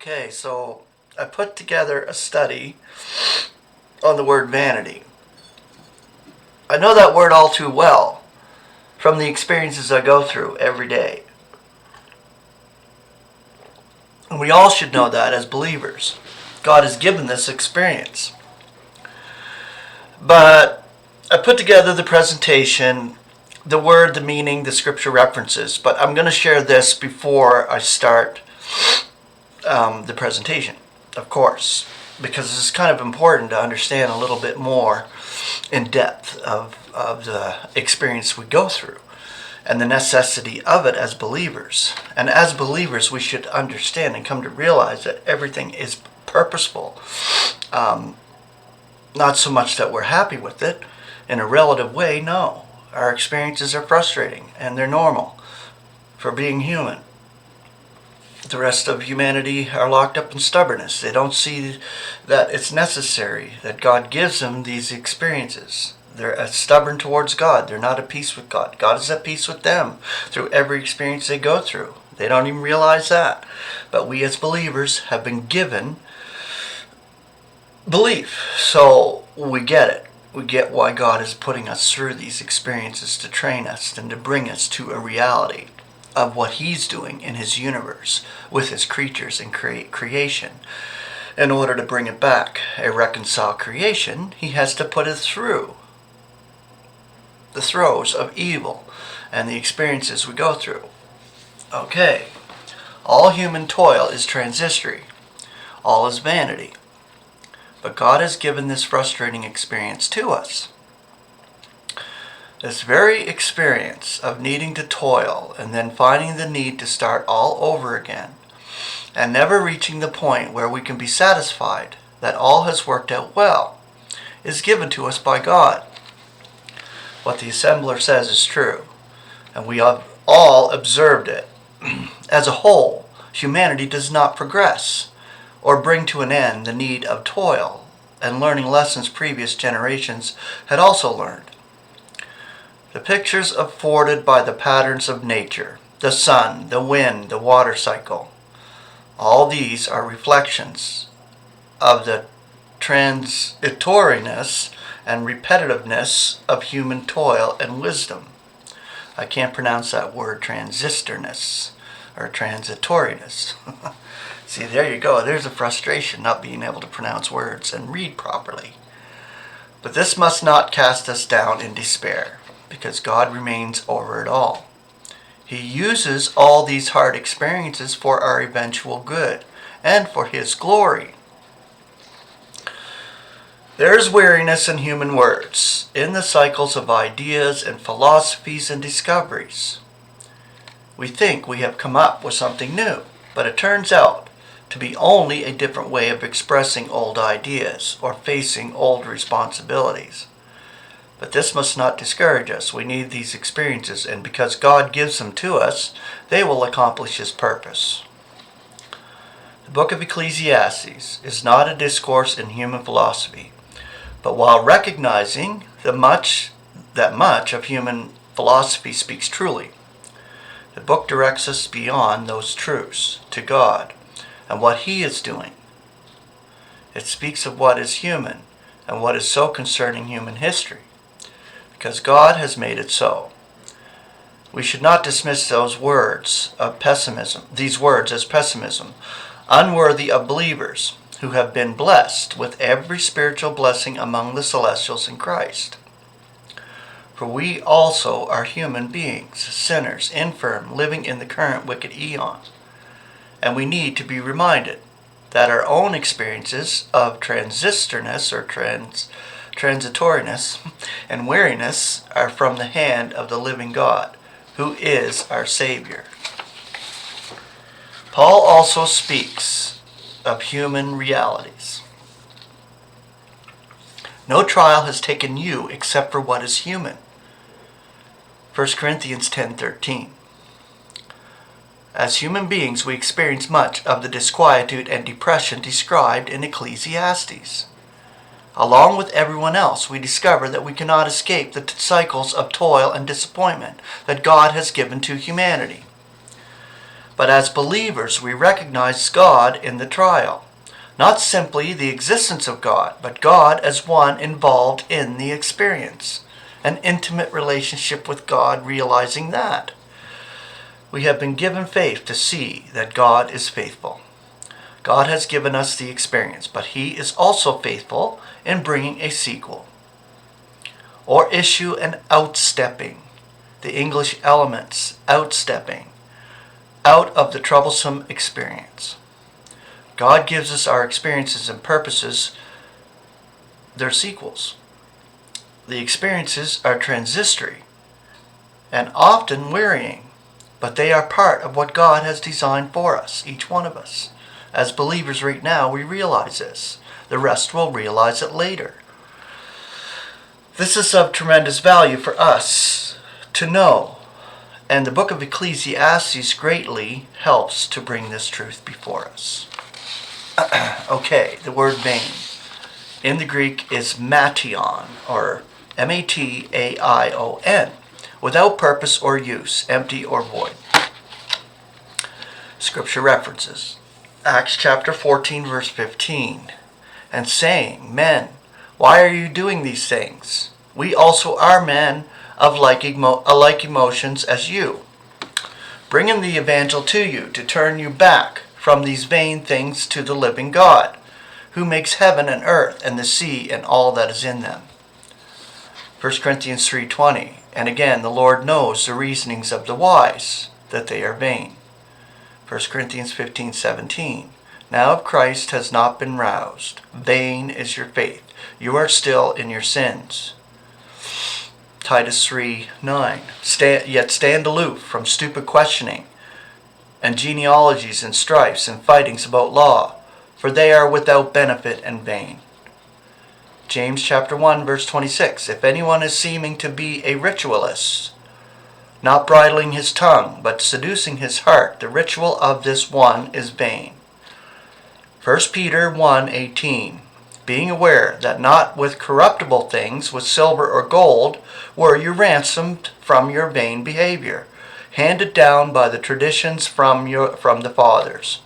Okay, so I put together a study on the word vanity. I know that word all too well from the experiences I go through every day. And we all should know that as believers. God has given this experience. But I put together the presentation, the word, the meaning, the scripture references. But I'm going to share this before I start the presentation, of course, because it's kind of important to understand a little bit more in depth of the experience we go through and the necessity of it as believers. And as believers, we should understand and come to realize that everything is purposeful. Not so much that we're happy with it in a relative way, no. Our experiences are frustrating and they're normal for being human. The rest of humanity are locked up in stubbornness. They don't see that it's necessary, that God gives them these experiences. They're stubborn towards God. They're not at peace with God. God is at peace with them through every experience they go through. They don't even realize that. But we as believers have been given belief. So we get it. We get why God is putting us through these experiences to train us and to bring us to a reality of what He's doing in His universe with His creatures and creation. In order to bring it back, a reconciled creation, He has to put it through the throes of evil and the experiences we go through. Okay, all human toil is transitory. All is vanity. But God has given this frustrating experience to us. This very experience of needing to toil and then finding the need to start all over again and never reaching the point where we can be satisfied that all has worked out well is given to us by God. What the assembler says is true, and we have all observed it. As a whole, humanity does not progress or bring to an end the need of toil and learning lessons previous generations had also learned. The pictures afforded by the patterns of nature, the sun, the wind, the water cycle, all these are reflections of the transitoriness and repetitiveness of human toil and wisdom. I can't pronounce that word, transistorness or transitoriness. See, there you go. There's a frustration not being able to pronounce words and read properly. But this must not cast us down in despair, because God remains over it all. He uses all these hard experiences for our eventual good and for His glory. There is weariness in human words, in the cycles of ideas and philosophies and discoveries. We think we have come up with something new, but it turns out to be only a different way of expressing old ideas or facing old responsibilities. But this must not discourage us. We need these experiences, and because God gives them to us, they will accomplish His purpose. The book of Ecclesiastes is not a discourse in human philosophy, but while recognizing that much of human philosophy speaks truly, the book directs us beyond those truths to God and what He is doing. It speaks of what is human and what is so concerning human history, because God has made it so. We should not dismiss these words as pessimism, unworthy of believers who have been blessed with every spiritual blessing among the celestials in Christ. For we also are human beings, sinners, infirm, living in the current wicked eon. And we need to be reminded that our own experiences of transistorness or transitoriness and weariness are from the hand of the living God, who is our Savior. Paul also speaks of human realities. No trial has taken you except for what is human. 1 Corinthians 10:13. As human beings, we experience much of the disquietude and depression described in Ecclesiastes. Along with everyone else, we discover that we cannot escape the cycles of toil and disappointment that God has given to humanity. But as believers, we recognize God in the trial. Not simply the existence of God, but God as one involved in the experience. An intimate relationship with God, realizing that. We have been given faith to see that God is faithful. God has given us the experience, but He is also faithful in bringing a sequel. Or issue an outstepping. The English elements, outstepping, out of the troublesome experience. God gives us our experiences and purposes, their sequels. The experiences are transitory and often wearying, but they are part of what God has designed for us, each one of us. As believers right now, we realize this. The rest will realize it later. This is of tremendous value for us to know, and the book of Ecclesiastes greatly helps to bring this truth before us. Okay, the word vain in the Greek is mation, or M-A-T-A-I-O-N, without purpose or use, empty or void. Scripture references. Acts chapter 14, verse 15. And saying, Men, why are you doing these things? We also are men of like emotions as you. Bringing the evangel to you to turn you back from these vain things to the living God, who makes heaven and earth and the sea and all that is in them. 1 Corinthians 3:20. And again, the Lord knows the reasonings of the wise, that they are vain. 1 Corinthians 15:17. Now if Christ has not been roused, vain is your faith. You are still in your sins. Titus 3:9. Yet stand aloof from stupid questioning and genealogies and strifes and fightings about law, for they are without benefit and vain. James chapter 1, verse 26. If anyone is seeming to be a ritualist, not bridling his tongue, but seducing his heart, the ritual of this one is vain. 1 Peter 1:18. Being aware that not with corruptible things, with silver or gold, were you ransomed from your vain behavior, handed down by the traditions from the fathers.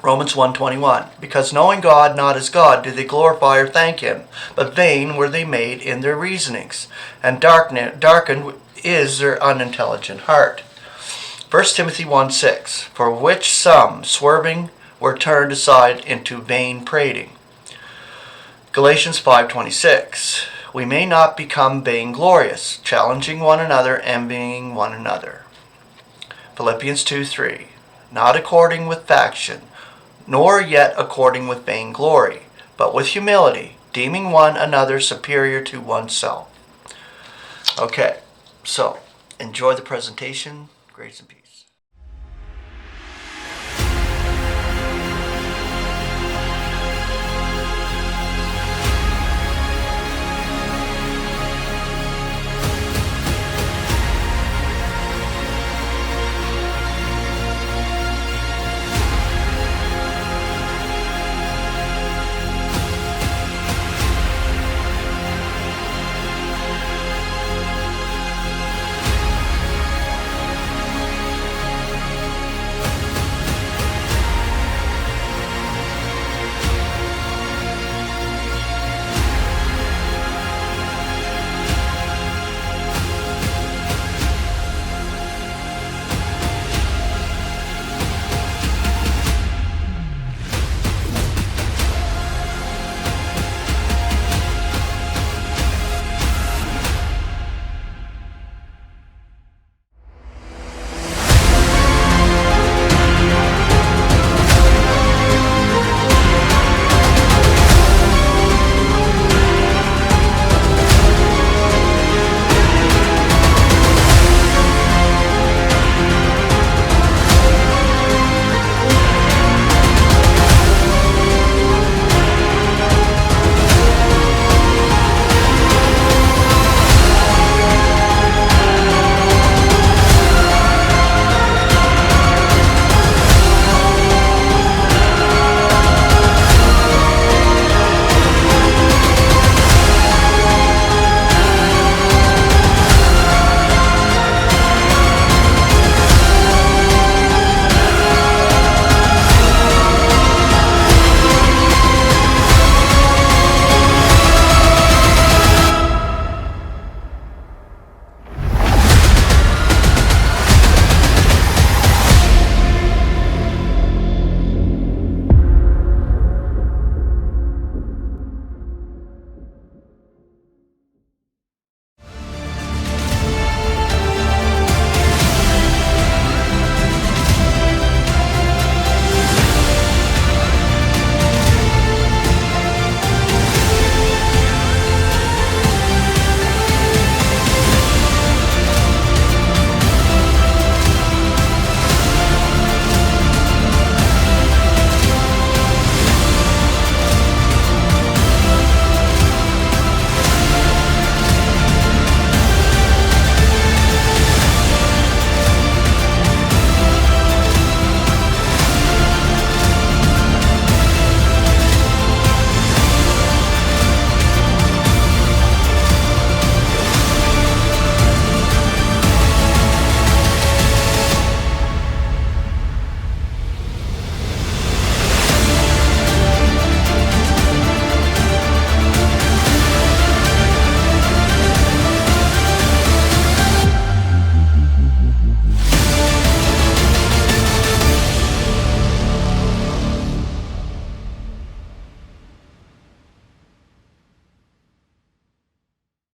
Romans 1:21. Because knowing God not as God do they glorify or thank Him, but vain were they made in their reasonings, and darkened is their unintelligent heart. 1 Timothy 1:6. For which some, swerving, were turned aside into vain prating. Galatians 5:26. We may not become vainglorious, challenging one another, envying one another. Philippians 2:3. Not according with faction, nor yet according with vainglory, but with humility, deeming one another superior to oneself. Okay, so enjoy the presentation. Grace and peace.